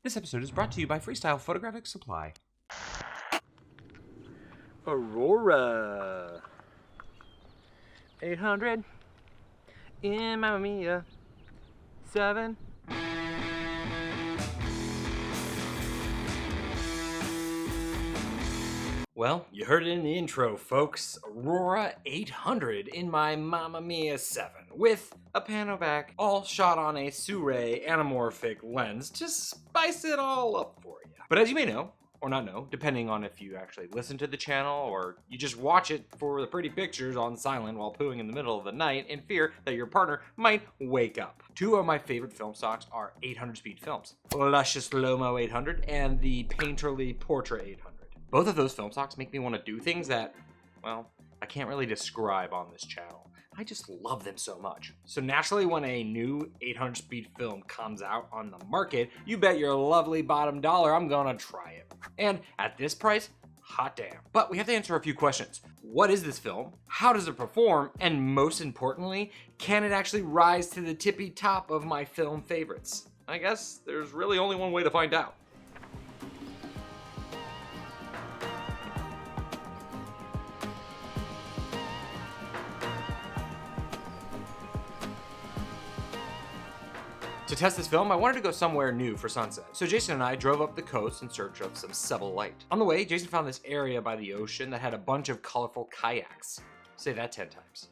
This episode is brought to you by Freestyle Photographic Supply. Aurora 800 in Mamiya 7. Well, you heard it in the intro, folks. Aurora 800 in my Mamiya 7 with a Pano back, all shot on a Sirui anamorphic lens to spice it all up for you. But as you may know, or not know, depending on if you actually listen to the channel or you just watch it for the pretty pictures on silent while pooing in the middle of the night in fear that your partner might wake up. Two of my favorite film stocks are 800 speed films, Luscious Lomo 800 and the Painterly Portrait 800. Both of those film stocks make me want to do things that, well, I can't really describe on this channel. I just love them so much. So naturally, when a new 800 speed film comes out on the market, you bet your lovely bottom dollar I'm gonna try it. And at this price, hot damn. But we have to answer a few questions. What is this film? How does it perform? And most importantly, can it actually rise to the tippy top of my film favorites? I guess there's really only one way to find out. To test this film, I wanted to go somewhere new for sunset. So Jason and I drove up the coast in search of some subtle light. On the way, Jason found this area by the ocean that had a bunch of colorful kayaks. Say that 10 times.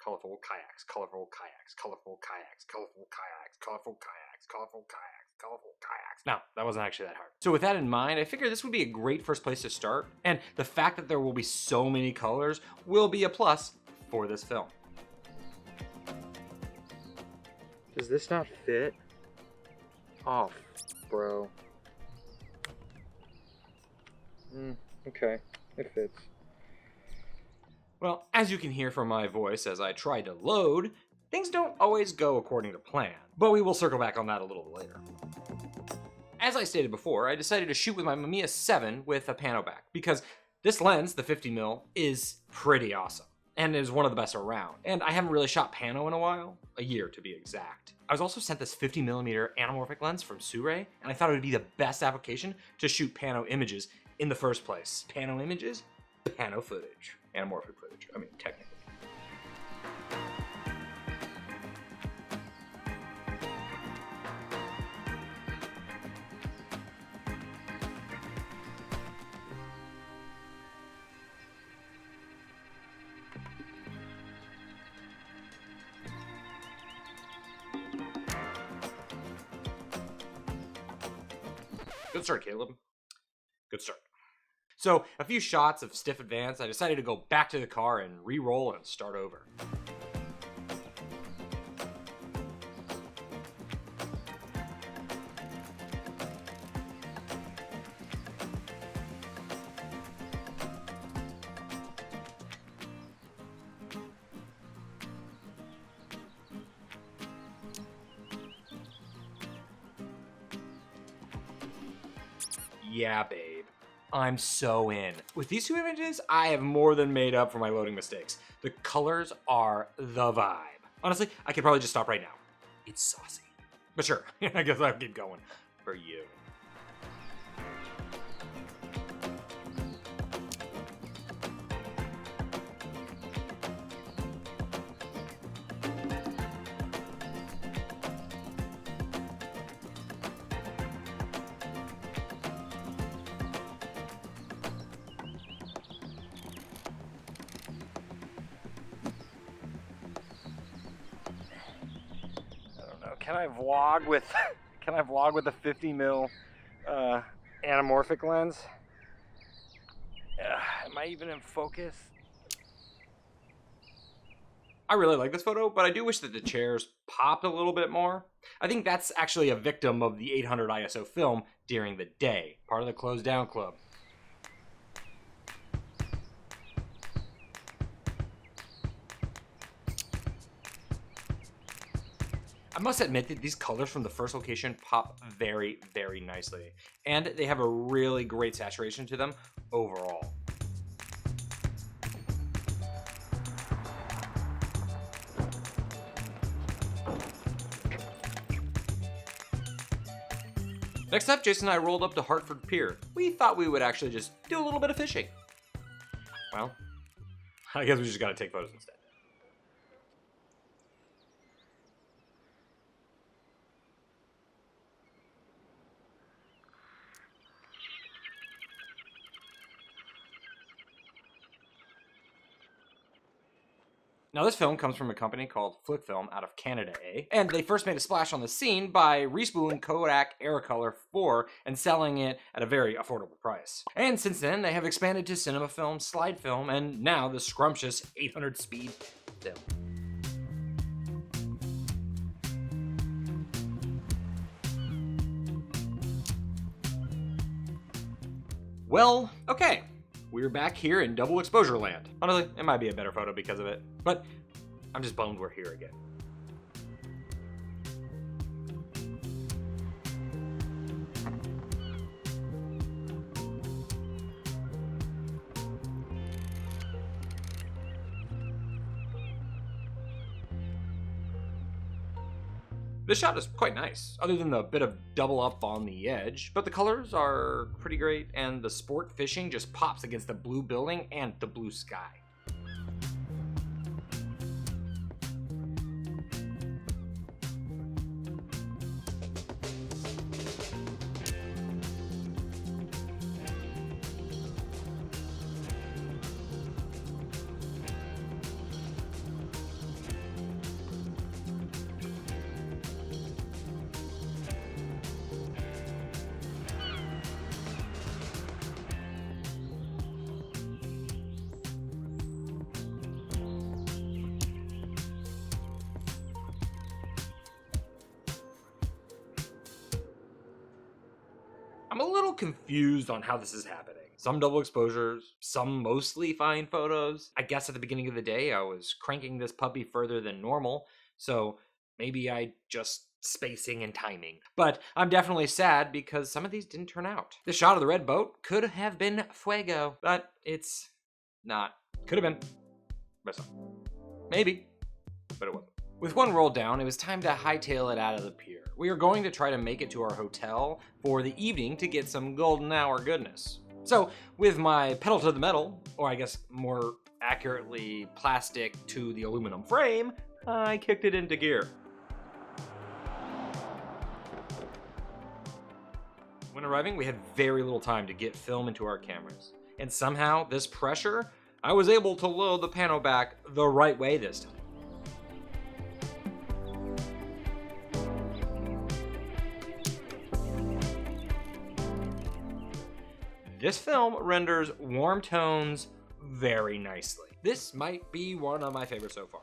Colorful kayaks, colorful kayaks, colorful kayaks, colorful kayaks, colorful kayaks, colorful kayaks, colorful kayaks. No, that wasn't actually that hard. So with that in mind, I figured this would be a great first place to start. And the fact that there will be so many colors will be a plus for this film. Does this not fit? Oh, bro. Okay, it fits. Well, as you can hear from my voice as I try to load, things don't always go according to plan, but we will circle back on that a little later. As I stated before, I decided to shoot with my Mamiya 7 with a Pano back, because this lens, the 50mm, is pretty awesome, and is one of the best around. And I haven't really shot Pano in a while, a year to be exact. I was also sent this 50mm anamorphic lens from Sirui, and I thought it would be the best application to shoot Pano images in the first place. Pano images, Pano footage. Anamorphic footage, I mean, technically. Good start, Caleb. Good start. So, a few shots of stiff advance, I decided to go back to the car and re-roll and start over. Yeah, babe. I'm so in. With these two images, I have more than made up for my loading mistakes. The colors are the vibe. Honestly, I could probably just stop right now. It's saucy. But sure, I guess I'll keep going for you. Can I vlog with a 50mm anamorphic lens? Am I even in focus? I really like this photo, but I do wish that the chairs popped a little bit more. I think that's actually a victim of the 800 ISO film during the day, part of the closed down club. I must admit that these colors from the first location pop very, very nicely, and they have a really great saturation to them overall. Next up, Jason and I rolled up to Hartford Pier. We thought we would actually just do a little bit of fishing. Well, I guess we just gotta take photos instead. Now, this film comes from a company called Flip Film out of Canada, and they first made a splash on the scene by respooling Kodak Aerocolor 4 and selling it at a very affordable price. And since then, they have expanded to cinema film, slide film, and now the scrumptious 800 speed film. Well, okay. We're back here in double exposure land. Honestly, it might be a better photo because of it, but I'm just bummed we're here again. This shot is quite nice, other than the bit of double up on the edge, but the colors are pretty great, and the sport fishing just pops against the blue building and the blue sky. I'm a little confused on how this is happening. Some double exposures, some mostly fine photos. I guess at the beginning of the day, I was cranking this puppy further than normal, so maybe I just spacing and timing. But I'm definitely sad because some of these didn't turn out. The shot of the red boat could have been fuego, but it's not. Could have been, but it's not. Maybe, but it wasn't. With one roll down, it was time to hightail it out of the pier. We are going to try to make it to our hotel for the evening to get some golden hour goodness. So, with my pedal to the metal, or I guess more accurately plastic to the aluminum frame, I kicked it into gear. When arriving, we had very little time to get film into our cameras. And somehow, this pressure, I was able to load the Pano back the right way this time. This film renders warm tones very nicely. This might be one of my favorites so far.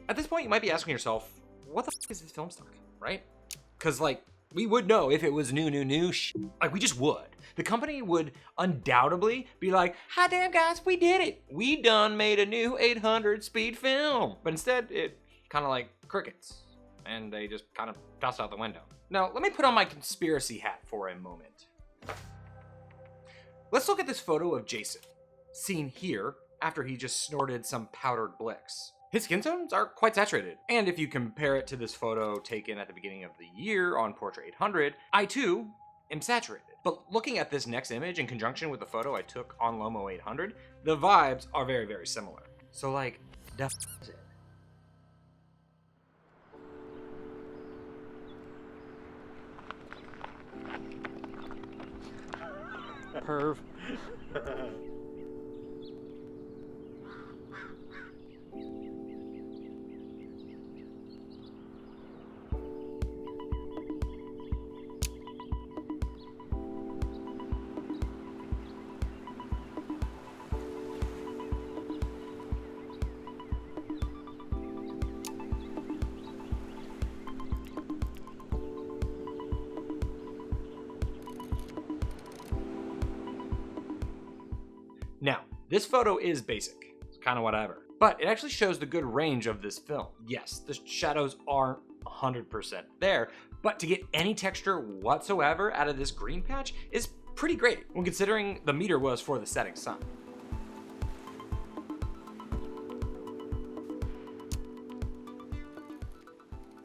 At this point, you might be asking yourself, what the f is this film stock, right? Because, like, we would know if it was new like, we just would. The company would undoubtedly be like, hi damn guys, we did it. We done made a new 800 speed film. But instead, it kind of like crickets, and they just kind of tossed out the window. Now, let me put on my conspiracy hat for a moment. Let's look at this photo of Jason, seen here after he just snorted some powdered Blix. His skin tones are quite saturated, and if you compare it to this photo taken at the beginning of the year on Portrait 800, I too am saturated. But looking at this next image in conjunction with the photo I took on Lomo 800, the vibes are very, very similar. So like, the f is it? Perv. Now, this photo is basic. It's kind of whatever. But it actually shows the good range of this film. Yes, the shadows aren't 100% there, but to get any texture whatsoever out of this green patch is pretty great when considering the meter was for the setting sun.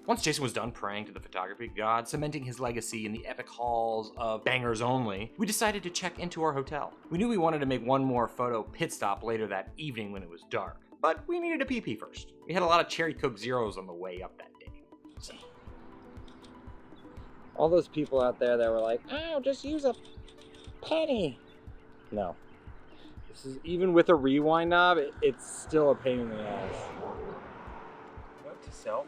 Once Jason was done praying to the photography god, cementing his legacy in the epic halls of bangers only, we decided to check into our hotel. We knew we wanted to make one more photo pit stop later that evening when it was dark, but we needed a pee-pee first. We had a lot of cherry Coke Zeros on the way up that day. So. All those people out there that were like, oh, just use a penny. No. This is, even with a rewind knob, it's still a pain in the ass. Note to self.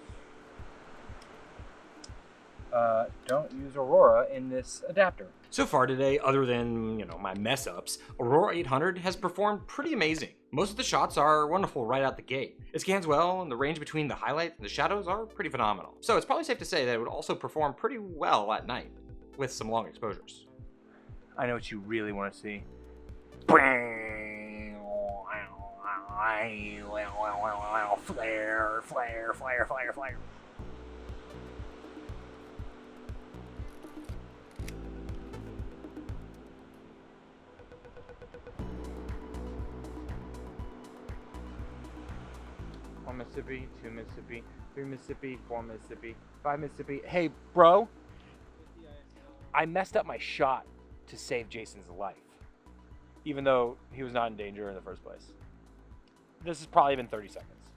Don't use Aurora in this adapter. So far today, other than, my mess ups, Aurora 800 has performed pretty amazing. Most of the shots are wonderful right out the gate. It scans well, and the range between the highlights and the shadows are pretty phenomenal. So it's probably safe to say that it would also perform pretty well at night, with some long exposures. I know what you really want to see. Flair, flare, flare, flare, flare. One Mississippi, 2 Mississippi, 3 Mississippi, 4 Mississippi, 5 Mississippi. Hey, bro, I messed up my shot to save Jason's life, even though he was not in danger in the first place. This has probably been 30 seconds.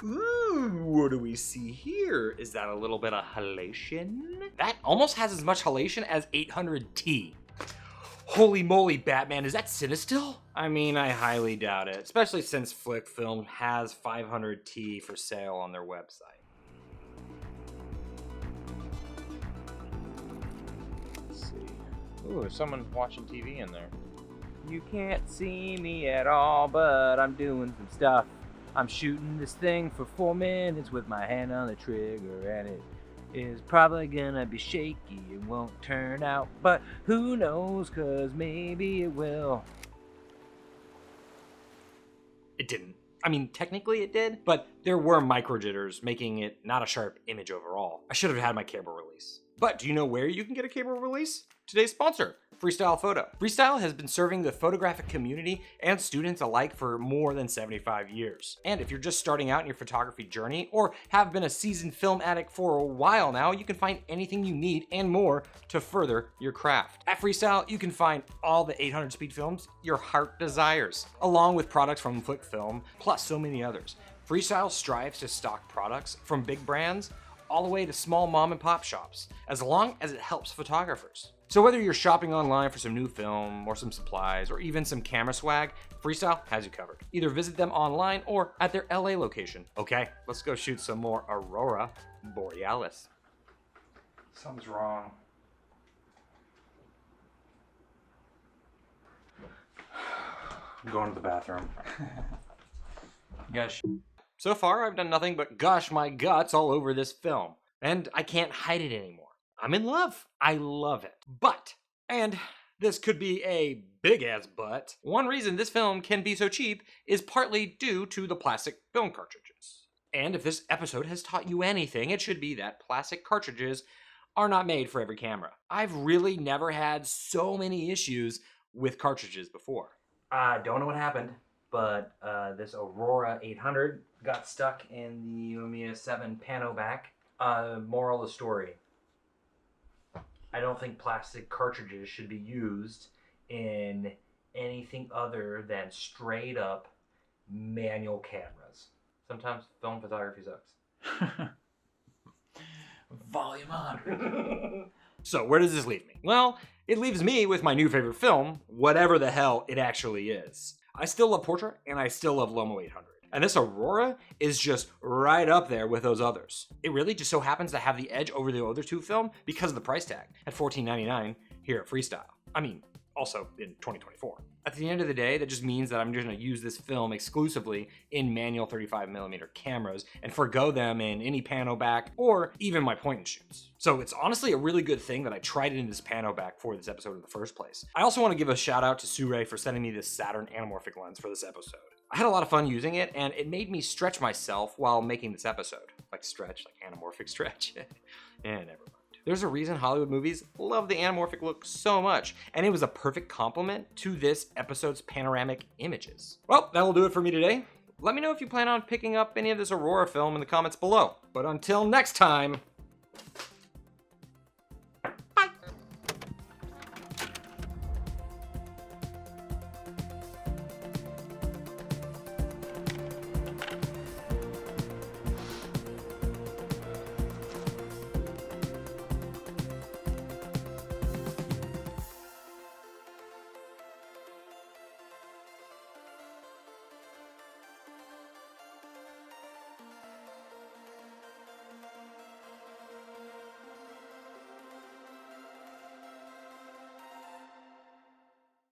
Ooh, what do we see here? Is that a little bit of halation? That almost has as much halation as 800T. Holy moly, Batman, is that Cinestill? I mean, I highly doubt it, especially since Flick Film has 500T for sale on their website. Let's see. Ooh, there's someone watching TV in there. You can't see me at all, but I'm doing some stuff. I'm shooting this thing for 4 minutes with my hand on the trigger, and it is probably gonna be shaky and won't turn out, but who knows, cause maybe it will. It didn't. I mean, technically it did, but there were micro jitters, making it not a sharp image overall. I should have had my cable release. But do you know where you can get a cable release? Today's sponsor, Freestyle Photo. Freestyle has been serving the photographic community and students alike for more than 75 years. And if you're just starting out in your photography journey or have been a seasoned film addict for a while now, you can find anything you need and more to further your craft. At Freestyle, you can find all the 800 speed films your heart desires, along with products from Flick Film, plus so many others. Freestyle strives to stock products from big brands all the way to small mom and pop shops, as long as it helps photographers. So whether you're shopping online for some new film or some supplies or even some camera swag, Freestyle has you covered. Either visit them online or at their LA location. Okay, let's go shoot some more Aurora Borealis. Something's wrong. I'm going to the bathroom. Gosh. So far, I've done nothing but gush my guts all over this film, and I can't hide it anymore. I'm in love. I love it. But, and this could be a big-ass but, one reason this film can be so cheap is partly due to the plastic film cartridges. And if this episode has taught you anything, it should be that plastic cartridges are not made for every camera. I've really never had so many issues with cartridges before. I don't know what happened, but this Aurora 800 got stuck in the Mamiya 7 Pano back. Moral of the story: I don't think plastic cartridges should be used in anything other than straight up manual cameras. Sometimes film photography sucks. Volume on. So where does this leave me? Well, it leaves me with my new favorite film, whatever the hell it actually is. I still love Portrait, and I still love Lomo 800. And this Aurora is just right up there with those others. It really just so happens to have the edge over the other two film because of the price tag at $14.99 here at Freestyle. I mean, also in 2024. At the end of the day, that just means that I'm just going to use this film exclusively in manual 35mm cameras and forgo them in any pano back or even my point and shoots. So it's honestly a really good thing that I tried it in this pano back for this episode in the first place. I also want to give a shout out to Sure for sending me this Saturn anamorphic lens for this episode. I had a lot of fun using it, and it made me stretch myself while making this episode. Like stretch, like anamorphic stretch. Never mind. There's a reason Hollywood movies love the anamorphic look so much, and it was a perfect complement to this episode's panoramic images. Well, that'll do it for me today. Let me know if you plan on picking up any of this Aurora film in the comments below. But until next time...